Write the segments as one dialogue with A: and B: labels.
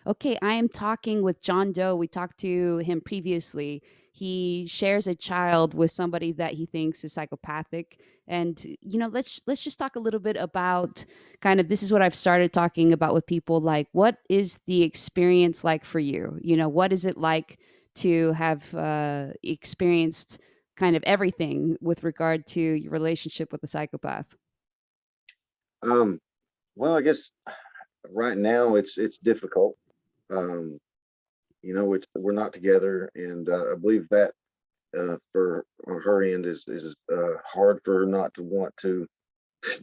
A: Okay, I am talking with John Doe. We talked to him previously. He shares a child with somebody that he thinks is psychopathic. And let's just talk a little bit about kind of this is what I've started talking about with people, like what is the experience like for you? What is it like to have experienced kind of everything with regard to your relationship with a psychopath?
B: Um, well, I guess right now it's difficult. Um, it's we're not together, and I believe that for on her end is hard for her not to want to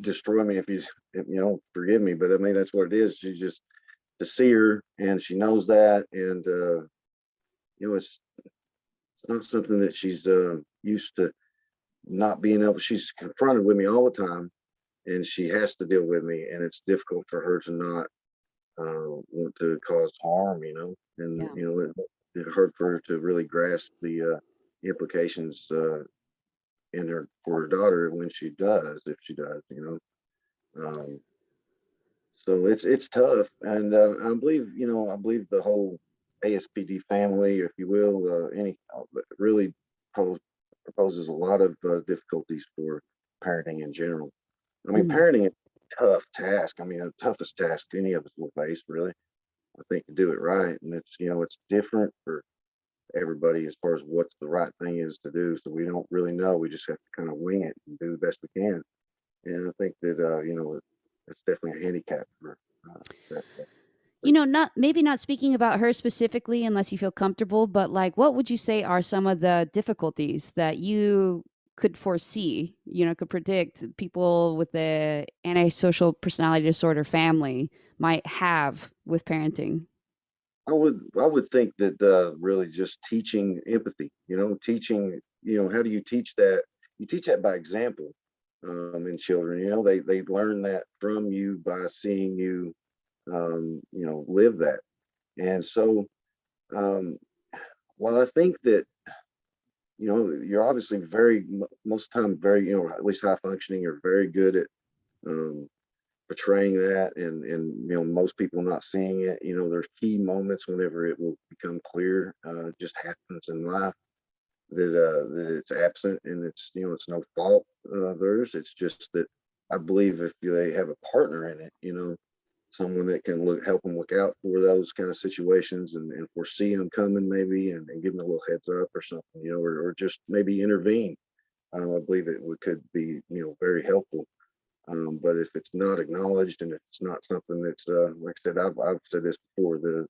B: destroy me if you don't forgive me. But I mean that's what it is. She just to see her, and she knows that, and it's not something that she's used to not being able. She's confronted with me all the time, and she has to deal with me, and it's difficult for her to not want to cause harm, and
A: Yeah.
B: it's hard for her to really grasp the implications in her for her daughter when she does, if she does. Um, so it's tough, and I believe the whole ASPD family, if you will, any really pose, proposes a lot of difficulties for parenting in general. I mean,
A: Mhm.
B: parenting is a tough task. I mean, the toughest task any of us will face, really. I think to do it right, and it's different for everybody as far as what's the right thing is to do. So we don't really know. We just have to kind of wing it and do the best we can. And I think that it's definitely a handicap for that.
A: Not maybe not speaking about her specifically unless you feel comfortable, but like what would you say are some of the difficulties that you could foresee, could predict people with the antisocial personality disorder family might have with parenting?
B: I would think that really just teaching empathy. Teaching. How do you teach that? You teach that by example in children. They learn that from you by seeing you live that. And so, um, while I think that, you're obviously most of the time, very, at least high functioning, you're very good at um, portraying that and, most people not seeing it. There's key moments whenever it will become clear, just happens in life that it's absent and it's no fault of theirs. It's just that I believe if they have a partner in it, someone that can help them look out for those kind of situations and foresee them coming maybe and give them a little heads up or something, or just maybe intervene. I believe could be, very helpful. But if it's not acknowledged and if it's not something that's, like I said, I've said this before, the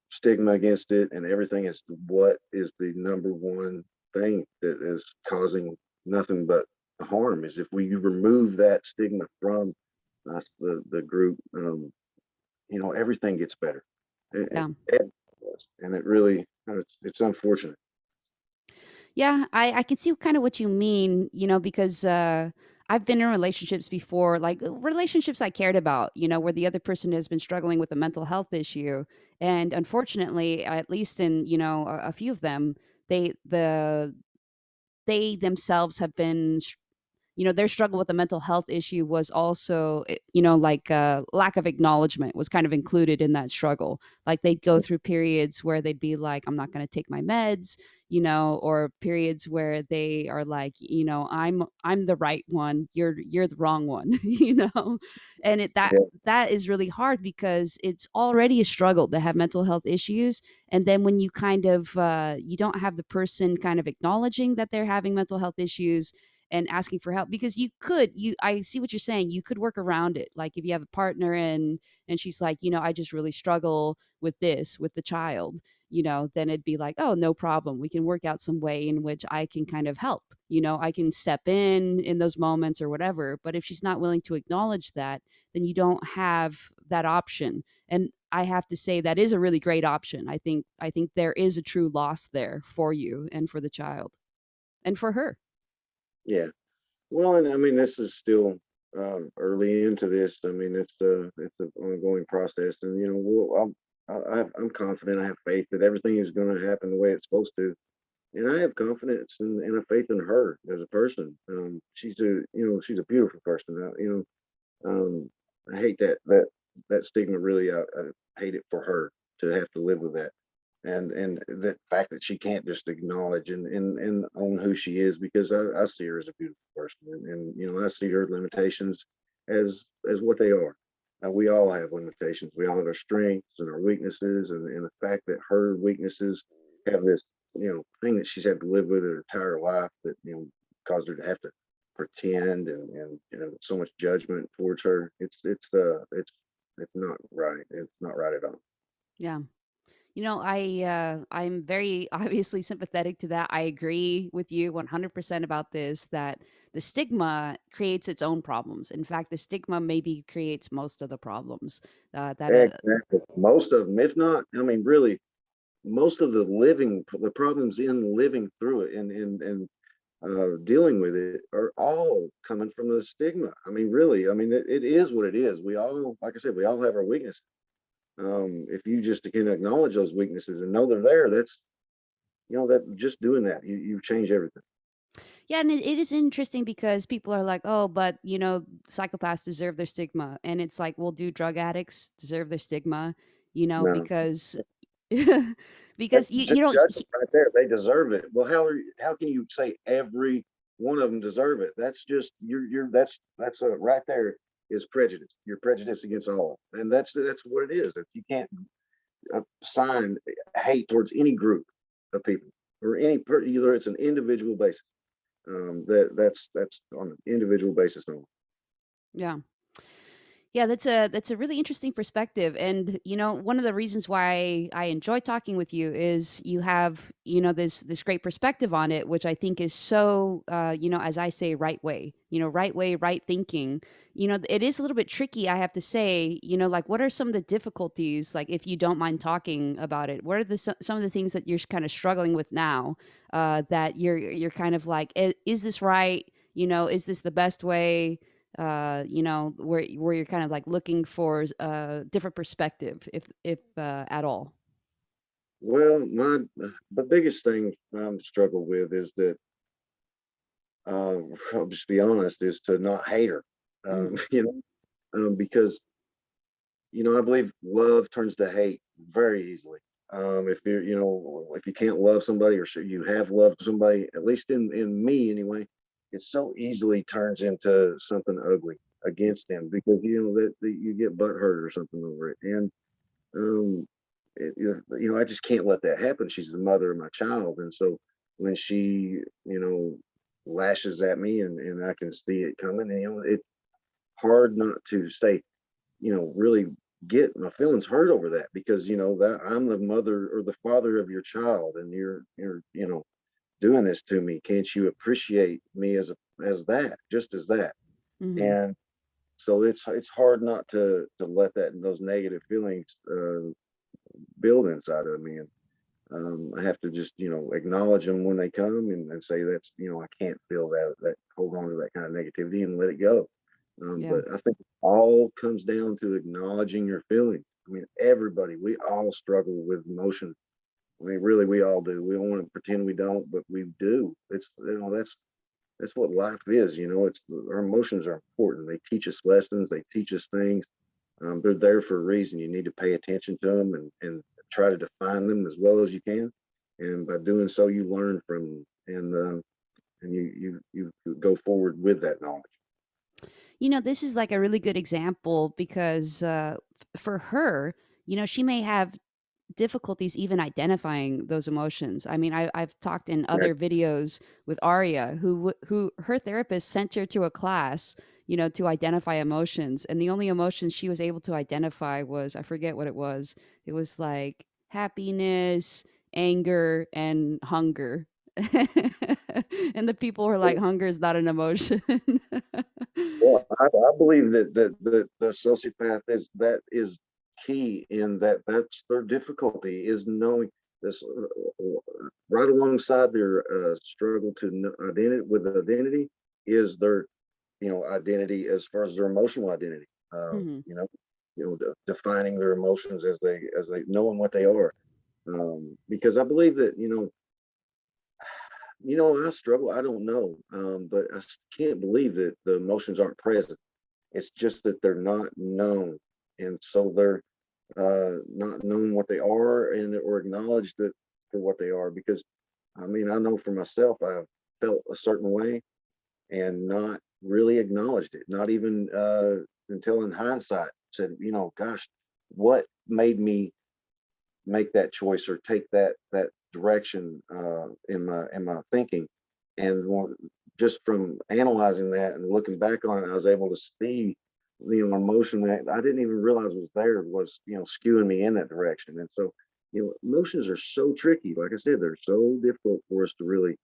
B: stigma against it and everything is what is the number one thing that is causing nothing but harm is if we remove that stigma from the group, everything gets better.
A: Yeah.
B: It does. And it really, it's unfortunate.
A: Yeah, I can see kind of what you mean, because I've been in relationships before, like relationships I cared about, where the other person has been struggling with a mental health issue. And unfortunately, at least in, a few of them, they themselves have been their struggle with a mental health issue was also, like lack of acknowledgement was kind of included in that struggle. Like they'd go through periods where they'd be like, I'm not going to take my meds, or periods where they are like, I'm the right one, you're the wrong one, and
B: Yeah.
A: that is really hard because it's already a struggle to have mental health issues. And then when you kind of you don't have the person kind of acknowledging that they're having mental health issues and asking for help, because I see what you're saying, you could work around it. Like if you have a partner and she's like, I just really struggle with this with the child, then it'd be like, oh, no problem, we can work out some way in which I can kind of help, I can step in those moments or whatever. But if she's not willing to acknowledge that, then you don't have that option. And I have to say that is a really great option. I think there is a true loss there for you and for the child and for her.
B: Yeah. Well, and I mean, this is still early into this. I mean, it's an ongoing process, and I'm confident. I have faith that everything is going to happen the way it's supposed to, and I have confidence and a faith in her as a person. She's a beautiful person. I hate that that stigma really, I hate it for her to have to live with that. And the fact that she can't just acknowledge and own who she is, because I see her as a beautiful person, and I see her limitations as what they are. We all have limitations. We all have our strengths and our weaknesses, and the fact that her weaknesses have this thing that she's had to live with her entire life, that caused her to have to pretend, and so much judgment towards her. It's not right. It's not right at all.
A: Yeah. I'm very obviously sympathetic to that. I agree with you 100% about this, that the stigma creates its own problems. In fact, the stigma maybe creates most of the problems. That
B: Exactly. Most of them, if not, I mean, really, most of the problems in living through it, and dealing with it, are all coming from the stigma. I mean, really, I mean, it is what it is. We all, like I said, we all have our weaknesses. If you just can acknowledge those weaknesses and know they're there, that's, that just doing that, you change everything.
A: Yeah, and it is interesting because people are like, "Oh, but psychopaths deserve their stigma," and it's like, "Well, do drug addicts deserve their stigma?"
B: No,
A: Because
B: that's
A: because
B: just judgment right there. They deserve it. Well, how can you say every one of them deserve it? That's just that's right there is prejudice. You're prejudiced against all, and that's what it is. If you can't assign hate towards any group of people, or either it's an individual basis. That's on an individual basis only.
A: yeah. Yeah, that's a really interesting perspective. And one of the reasons why I enjoy talking with you is you have, this great perspective on it, which I think is so as I say, right way. Right way, right thinking. It is a little bit tricky, I have to say, like what are some of the difficulties, like if you don't mind talking about it, what are some of the things that you're kind of struggling with now, that you're kind of like, is this right? Is this the best way? Where you're kind of like looking for a different perspective, if at all.
B: Well, the biggest thing I'm struggle with is that, I'll just be honest, is to not hate her.
A: Mm,
B: Because I believe love turns to hate very easily. If you can't love somebody, or you have loved somebody, at least in me anyway, it so easily turns into something ugly against them, because that you get butt hurt or something over it, and um, I just can't let that happen. She's the mother of my child, and so when she lashes at me, and I can see it coming, and it's hard not to stay, really get my feelings hurt over that, because that I'm the mother or the father of your child, and you're doing this to me. Can't you appreciate me as that, just as that?
A: mhm.
B: And so it's hard not to let those negative feelings build inside of me, and I have to just acknowledge them when they come, and say that's I can't feel that hold on to that kind of negativity and let it go.
A: Yeah.
B: But I think it all comes down to acknowledging your feelings. I mean, everybody, we all struggle with emotion. I mean, really, we all do. We don't want to pretend we don't, but we do. It's that's what life is. It's our emotions are important. They teach us lessons. They teach us things. They're there for a reason. You need to pay attention to them, and try to define them as well as you can. And by doing so, you learn from them, and you go forward with that knowledge.
A: This is like a really good example because for her, she may have difficulties even identifying those emotions. I mean, I've talked in
B: Yeah.
A: other videos with Aria, who her therapist sent her to a class, to identify emotions, and the only emotions she was able to identify was, I forget what it was. It was like happiness, anger, and hunger. And the people were like, hunger is not an emotion.
B: Well, I believe that the sociopath is key, in that's their difficulty, is knowing this, right alongside their struggle to identity with identity, is their identity as far as their emotional identity.
A: Mhm.
B: Defining their emotions as they knowing what they are. Because I believe that I struggle. I don't know, but can't believe that the emotions aren't present. It's just that they're not known. and so they're not knowing what they are and or acknowledged it for what they are. Because I mean, I know for myself, I've felt a certain way and not really acknowledged it. Not even until in hindsight said, you know, gosh, what made me make that choice or take that direction in my thinking. And just from analyzing that and looking back on it, I was able to see emotion that I didn't even realize was there was skewing me in that direction. And so emotions are so tricky. Like I said, they're so difficult for us to really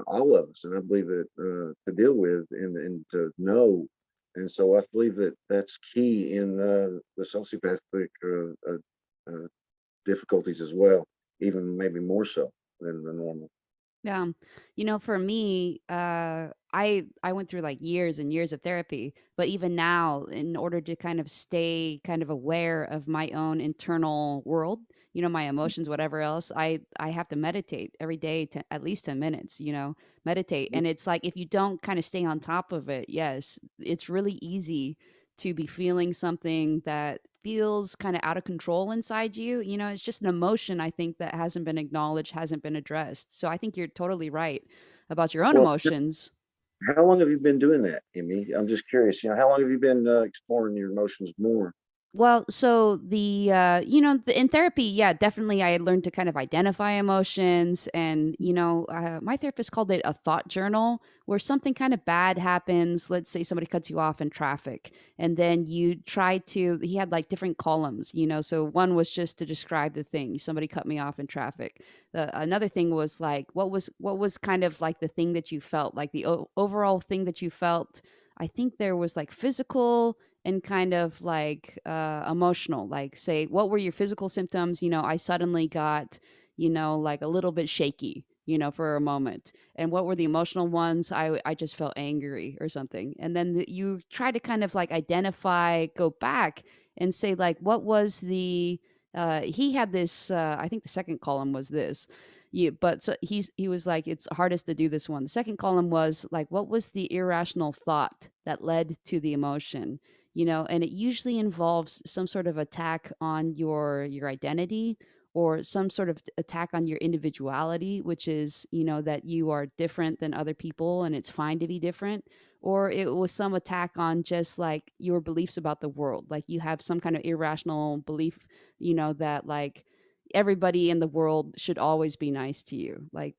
B: all of us, and I believe that to deal with and to know. And so I believe that that's key in the sociopathic difficulties as well, even maybe more so than the normal.
A: Yeah. For me, I went through like years and years of therapy, but even now, in order to kind of stay kind of aware of my own internal world, my emotions, whatever else, I have to meditate every day to at least 10 minutes, meditate.
B: Mhm.
A: And it's like if you don't kind of stay on top of it, yes, it's really easy to be feeling something that feels kind of out of control inside you. It's just an emotion, I think, that hasn't been acknowledged, hasn't been addressed. So I think you're totally right about your own
B: Well,
A: emotions.
B: how long have you been doing that, Emmy? I'm just curious. How long have you been exploring your emotions more?
A: Well, so in therapy, yeah, definitely I had learned to kind of identify emotions. And, my therapist called it a thought journal, where something kind of bad happens. Let's say somebody cuts you off in traffic, and then he had like different columns, so one was just to describe the thing. Somebody cut me off in traffic. Another thing was like, what was kind of like the thing that you felt, like the overall thing that you felt. I think there was like physical and kind of like emotional, like say what were your physical symptoms. I suddenly got like a little bit shaky for a moment. And what were the emotional ones? I just felt angry or something. And then you try to kind of like identify, go back and say like what was the he had this I think the second column was this. But so he was like, it's hardest to do this one. The second column was like, what was the irrational thought that led to the emotion? And it usually involves some sort of attack on your identity, or some sort of attack on your individuality, which is that you are different than other people and it's fine to be different. Or it was some attack on just like your beliefs about the world, like you have some kind of irrational belief, that like everybody in the world should always be nice to you, like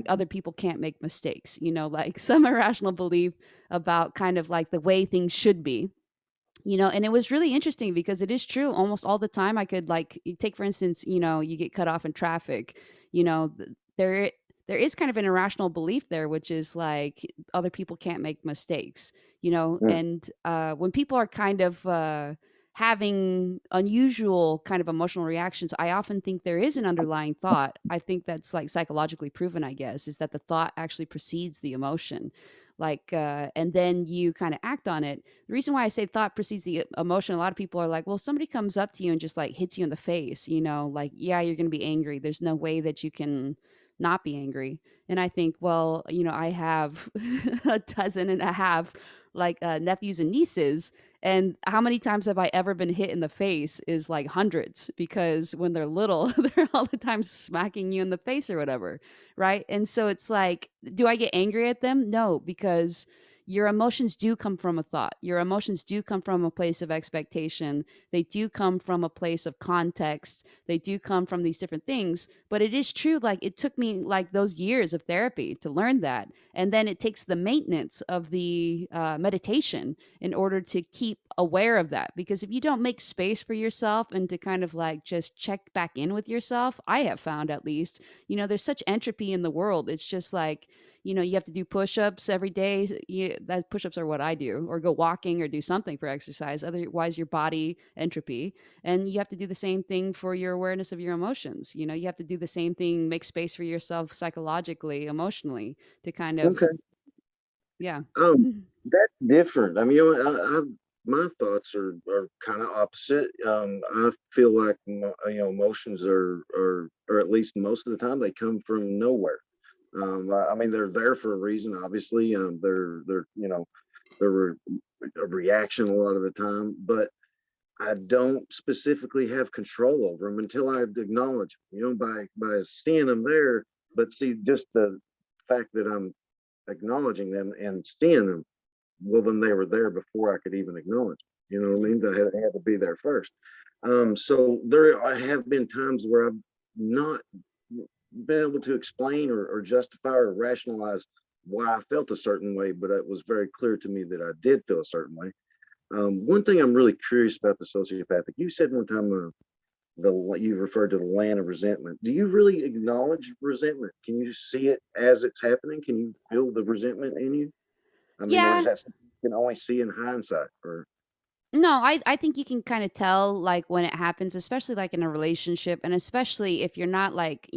A: other people can't make mistakes, like some irrational belief about kind of like the way things should be. And it was really interesting because it is true almost all the time. I could like take for instance, you get cut off in traffic. There is kind of an irrational belief there, which is like other people can't make mistakes.
B: Mm.
A: And when people are kind of having unusual kind of emotional reactions, I often think there is an underlying thought. I think that's like psychologically proven, I guess, is that the thought actually precedes the emotion. Like and then you kind of act on it. The reason why I say thought precedes the emotion, a lot of people are like, well, somebody comes up to you and just like hits you in the face, like, yeah, you're going to be angry. There's no way that you can not be angry. And I think, well, I have a dozen and a half like nephews and nieces. And how many times have I ever been hit in the face is like hundreds, because when they're little, they're all the time smacking you in the face or whatever. Right. And so it's like, do I get angry at them? No, because your emotions do come from a thought. Your emotions do come from a place of expectation. They do come from a place of context. They do come from these different things. But it is true, like it took me like those years of therapy to learn that. And then it takes the maintenance of the meditation in order to keep aware of that. Because if you don't make space for yourself and to kind of like just check back in with yourself, I have found at least, there's such entropy in the world. It's just like, you have to do push-ups every day. That push-ups are what I do, or go walking or do something for exercise. Otherwise, your body entropy. And you have to do the same thing for your awareness of your emotions. You have to do the same thing, make space for yourself psychologically, emotionally, to kind of,
B: Okay.
A: yeah.
B: That's different. I mean, my thoughts are kind of opposite. I feel like emotions or at least most of the time, they come from nowhere. I mean, they're there for a reason, obviously. They're a reaction a lot of the time, but I don't specifically have control over them until I acknowledge them, by seeing them there. But see, just the fact that I'm acknowledging them and seeing them, well, then they were there before I could even acknowledge. You know what I mean? They had to be there first. So there I have been times where I've not been able to explain or justify or rationalize why I felt a certain way, but it was very clear to me that I did feel a certain way. One thing I'm really curious about the sociopathic, you said one time you referred to the land of resentment. Do you really acknowledge resentment? Can you see it as it's happening? Can you feel the resentment in you? I mean, or is
A: Yeah.
B: that something you can only see in hindsight? Or
A: No, I think you can kind of tell like when it happens, especially like in a relationship, and especially if you're not like,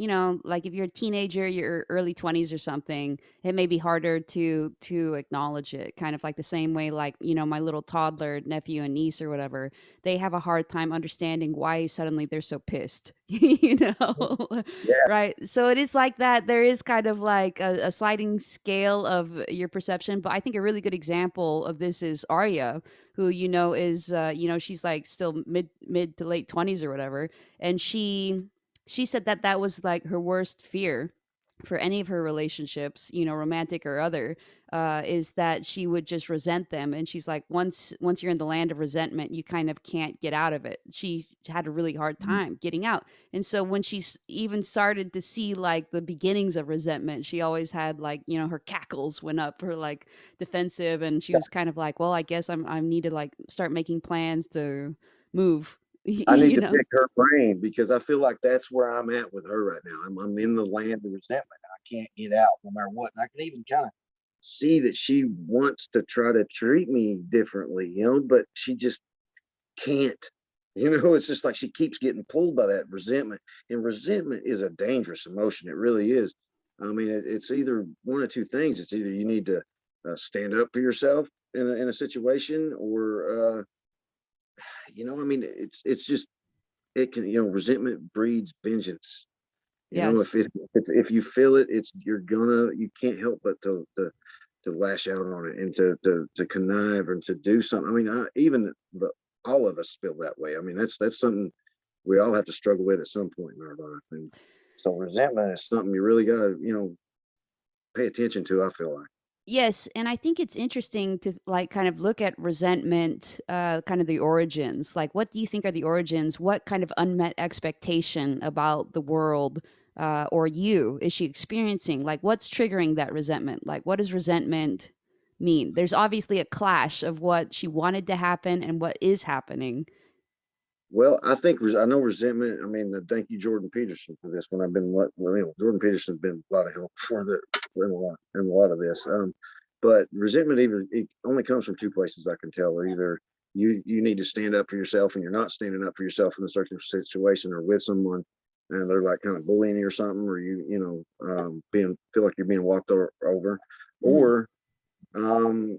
A: like if you're a teenager, you're early 20s or something, it may be harder to acknowledge it. Kind of like the same way like, my little toddler nephew and niece or whatever, they have a hard time understanding why suddenly they're so pissed.
B: yeah,
A: Right? So it is like that. There is kind of like a sliding scale of your perception, but I think a really good example of this is Arya, who is she's like still mid to late 20s or whatever, and she said that that was like her worst fear for any of her relationships, romantic or other, is that she would just resent them. And she's like, once you're in the land of resentment, you kind of can't get out of it. She had a really hard time getting out. And so when even started to see like the beginnings of resentment, she always had like, her cackles went up, her like defensive, and she was kind of like, well, I guess I need to like start making plans to move.
B: I need
A: you
B: to
A: know
B: pick her brain because I feel like that's where I'm at with her right now. I'm in the land of resentment. I can't get out no matter what. And I can even kind of see that she wants to try to treat me differently, but she just can't. It's just like she keeps getting pulled by that resentment. And resentment is a dangerous emotion. It really is. I mean, it's either one of two things. It's either you need to stand up for yourself in a situation, or I mean, it's just it can, resentment breeds vengeance. If
A: Yes.
B: if you feel it, you can't help but to lash out on it and to connive and to do something. I mean, all of us feel that way. I mean, that's something we all have to struggle with at some point in our life. And so resentment is something you really got to, pay attention to, I feel like.
A: Yes, and I think it's interesting to like kind of look at resentment, kind of the origins. Like, what do you think are the origins? What kind of unmet expectation about the world, or you is she experiencing? Like, what's triggering that resentment? Like, what does resentment mean? There's obviously a clash of what she wanted to happen and what is happening.
B: Well, I know resentment. I mean, thank you, Jordan Peterson, for this one. Jordan Peterson's been a lot of help in a lot of this. But resentment even it only comes from two places I can tell. Either you need to stand up for yourself and you're not standing up for yourself in a certain situation or with someone, and they're like kind of bullying you or something, or being feel like you're being walked over,
A: Hmm.
B: or um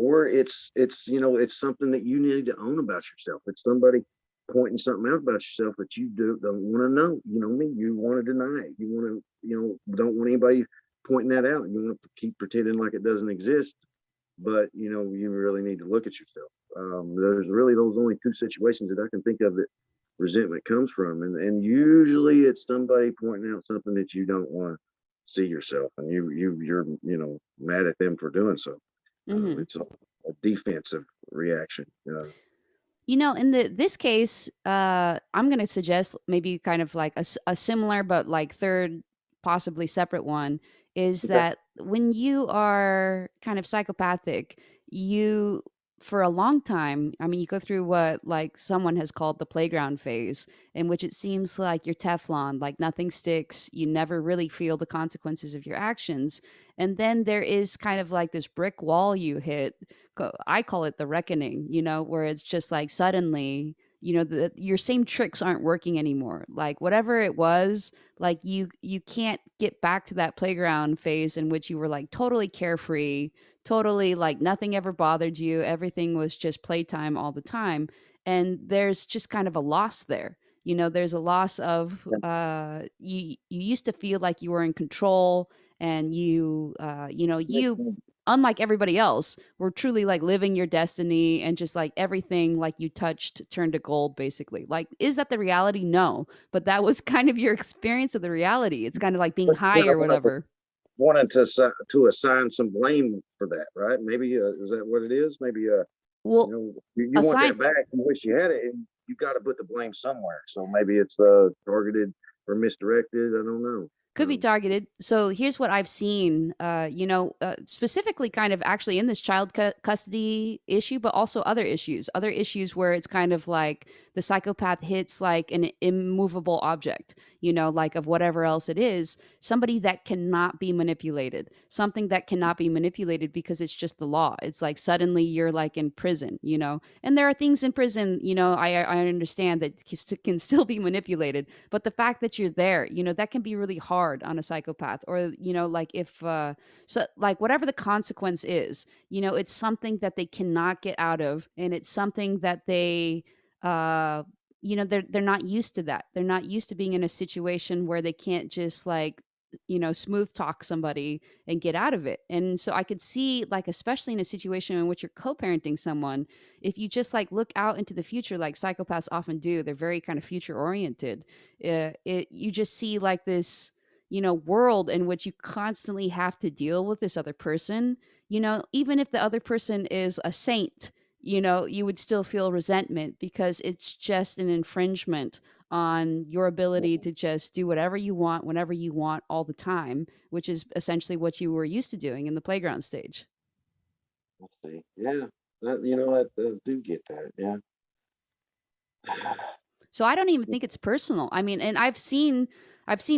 B: it's something that you need to own about yourself. It's somebody pointing something out about yourself that you don't want to know. You know what I mean? You want to deny it. You want to, don't want anybody pointing that out. You want to keep pretending like it doesn't exist, but you really need to look at yourself. There's really those only two situations that I can think of that resentment comes from, and usually it's somebody pointing out something that you don't want to see yourself, and you're mad at them for doing so.
A: Hmm.
B: It's a defensive reaction.
A: In this case, I'm going to suggest maybe kind of like a similar but like third, possibly separate one, is
B: Okay.
A: that when you are kind of psychopathic, you for a long time, I mean, you go through what like someone has called the playground phase, in which it seems like you're Teflon, like nothing sticks. You never really feel the consequences of your actions. And then there is kind of like this brick wall you hit. I call it the reckoning, where it's just like suddenly, your same tricks aren't working anymore. Like whatever it was, like you can't get back to that playground phase in which you were like totally carefree, totally like nothing ever bothered you, everything was just playtime all the time. And there's just kind of a loss there. There's a loss of,
B: Yeah.
A: you used to feel like you were in control, and you
B: Makes
A: you
B: sense.
A: unlike everybody else, were truly like living your destiny and just like everything like you touched turned to gold basically. Like, is that the reality? No. But that was kind of your experience of the reality. It's kind of like being
B: But
A: high
B: kind of
A: or whatever.
B: wanted to assign some blame for that, right? Maybe is that what it is? Maybe
A: Well,
B: you want
A: aside
B: that back, you wish you had it, and you got to put the blame somewhere. So maybe it's targeted or misdirected. I don't know.
A: could be targeted. So here's what I've seen, specifically kind of actually in this child custody issue, but also other issues where it's kind of like the psychopath hits like an immovable object, like of whatever else it is, somebody that cannot be manipulated, something that cannot be manipulated because it's just the law. It's like suddenly you're like in prison, and there are things in prison, I understand that can still be manipulated, but the fact that you're there, that can be really hard on a psychopath. Or, like if so like whatever the consequence is, it's something that they cannot get out of, and it's something that they uh they're not used to that. They're not used to being in a situation where they can't just like smooth talk somebody and get out of it. And so I could see, like, especially in a situation in which you're co-parenting someone, if you just like look out into the future like psychopaths often do, they're very kind of future oriented. You just see like this world in which you constantly have to deal with this other person. Even if the other person is a saint, you would still feel resentment because it's just an infringement on your ability to just do whatever you want whenever you want all the time, which is essentially what you were used to doing in the playground stage.
B: Let's see. Yeah, I do get that. Yeah.
A: So I don't even think it's personal. I mean, and I've seen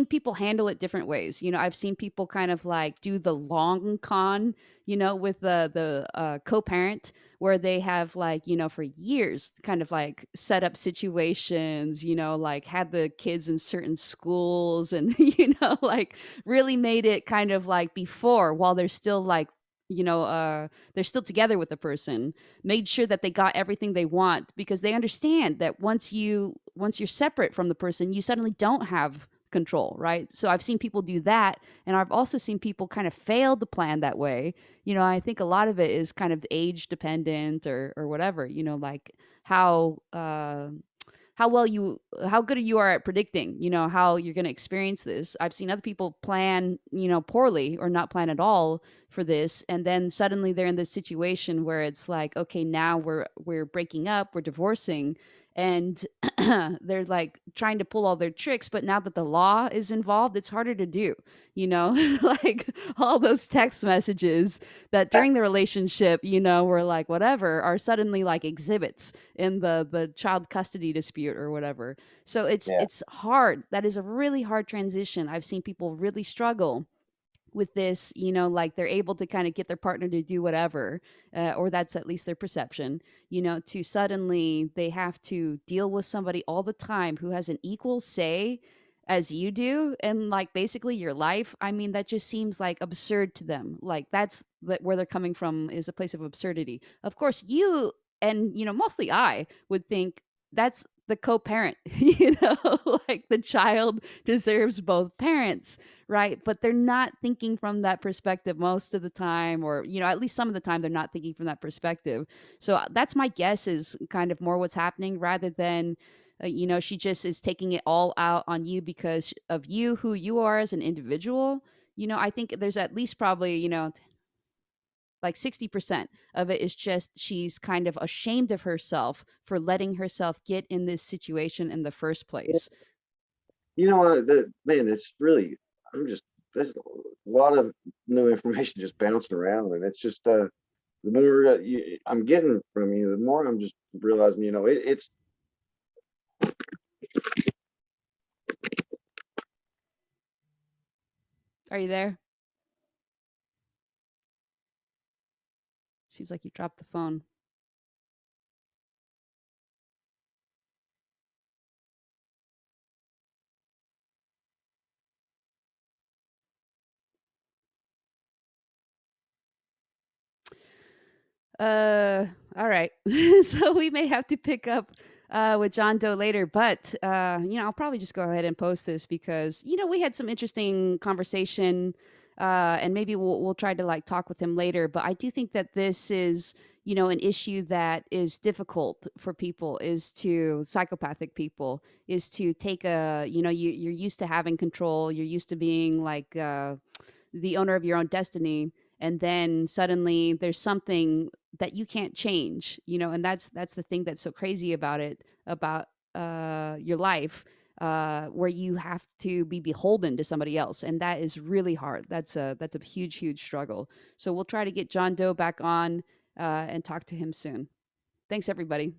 A: people handle it different ways. I've seen people kind of like do the long con, with the co-parent, where they have like, for years kind of like set up situations, like had the kids in certain schools and like really made it kind of like before, while they're still like, they're still together with the person, made sure that they got everything they want, because they understand that once you're separate from the person, you suddenly don't have control, right? So I've seen people do that, and I've also seen people kind of fail to plan that way. I think a lot of it is kind of age dependent, or whatever, like how uh how good you are at predicting, how you're going to experience this. I've seen other people plan, poorly or not plan at all for this, and then suddenly they're in this situation where it's like, okay, now we're breaking up, we're divorcing, and they're like trying to pull all their tricks, but now that the law is involved, it's harder to do, like all those text messages that during the relationship, were like whatever, are suddenly like exhibits in the child custody dispute or whatever. So
B: Yeah.
A: it's hard. That is a really hard transition. I've seen people really struggle with this, like they're able to kind of get their partner to do whatever, or that's at least their perception, to suddenly they have to deal with somebody all the time who has an equal say as you do, and like basically your life. I mean, that just seems like absurd to them. Like that's where they're coming from, is a place of absurdity. Of course, you and mostly I would think that's the co-parent, like the child deserves both parents, right? But they're not thinking from that perspective most of the time, or at least some of the time they're not thinking from that perspective. So that's my guess, is kind of more what's happening, rather than she just is taking it all out on you because of you, who you are as an individual. I think there's at least probably like 60% of it is just she's kind of ashamed of herself for letting herself get in this situation in the first place.
B: Man, it's really, I'm just, there's a lot of new information just bouncing around, and it's just, the more I'm getting from you, the more I'm just realizing, it's,
A: Are you there? Seems like you dropped the phone. Uh, all right. So we may have to pick up with John Doe later, but I'll probably just go ahead and post this because we had some interesting conversation And maybe we'll try to like talk with him later. But I do think that this is, you know, an issue that is difficult for people, is to psychopathic people, is to take a, you know, you're used to having control, you're used to being like the owner of your own destiny, and then suddenly there's something that you can't change, you know, and that's the thing that's so crazy about it, about your life, where you have to be beholden to somebody else, and that is really hard. That's a huge, huge struggle. So we'll try to get John Doe back on and talk to him soon. Thanks, everybody.